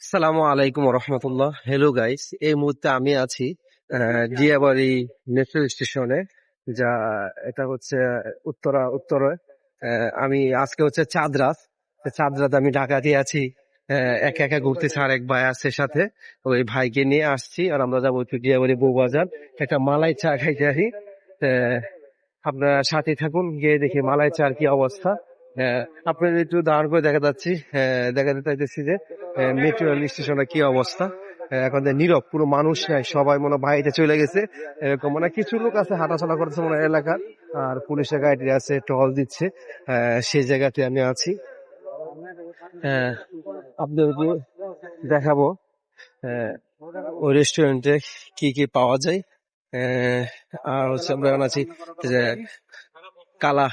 আসসালামু আলাইকুম রহমতুল্লাহ। Hello guys, এই মুহূর্তে আমি আছি দিয়াবাড়ি মেট্রো স্টেশনে। যা এটা হচ্ছে উত্তরে। আমি আজকে হচ্ছে চাঁদ রাত আমি ঢাকাতে আছি। একা একা ঘুরতেছি, আর এক ভাই আছে সাথে। ওই ভাইকে নিয়ে আসছি, আর আমরা যাবো একটু দিয়াবাড়ি বউবাজার, একটা মালাই চা খাইতে আসি। আপনারা সাথে থাকুন, গিয়ে দেখি মালাই চার কি অবস্থা। আপনাদের একটু দাঁড় করে দেখা যাচ্ছি, দেখাতে চাইতেছি যে মেট্রো রেল স্টেশনের কি অবস্থা। এখন যে নীরব, পুরো মানুষ নাই, সবাই মনে হয় বাড়িতে চলে গেছে। এরকম মানে কিছু লোক আছে হাঁটাচলা করতেছে মনে হয় এলাকার, আর পুলিশের গাড়ি আছে টহল দিচ্ছে। সেই জায়গাতে আমি আছি। আহ, আপনাদেরকে দেখাবো আহ, ওই রেস্টুরেন্টে কি কি পাওয়া যায়। আহ, আর হচ্ছে আমরা এখন আছি যে কালা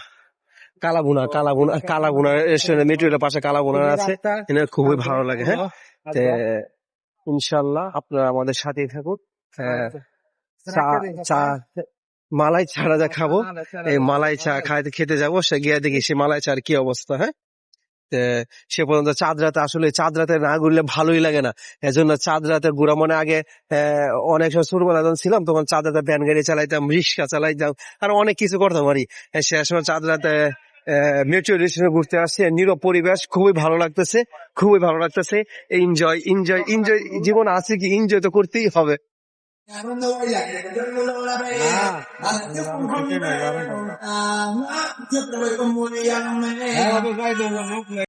কালাভুনা রেস্টুরেন্ট, মেট্রো রেলের পাশে কালাভুনা আছে। এটা খুবই ভালো লাগে। হ্যাঁ, তো ইনশাল্লাহ আপনারা আমাদের সাথেই থাকুন। আহ, চা চা মালাই চারা যা খাবো, এই মালাই চা খেতে যাবো, সে গিয়ে দেখি সে মালাই চার কি অবস্থা। হ্যাঁ, তো সে পর্যন্ত চাঁদ রাতে না ঘুরলে ভালোই লাগে না। এজন্য চাঁদ রাতে ঘুরা মানে আগে অনেক সময় ছোটবেলা যখন ছিলাম তখন চাঁদ রাতে ভ্যান গাড়ি চালাইতাম, রিক্সা চালাইতাম, আর অনেক কিছু করতাম আর কি। সে সময় চাঁদ রাতে মেট্রো স্টেশনে ঘুরতে আসছি, নীরব পরিবেশ, খুবই ভালো লাগতেছে। এনজয় এনজয় এনজয়, জীবন আছে কি, এনজয় তো করতেই হবে।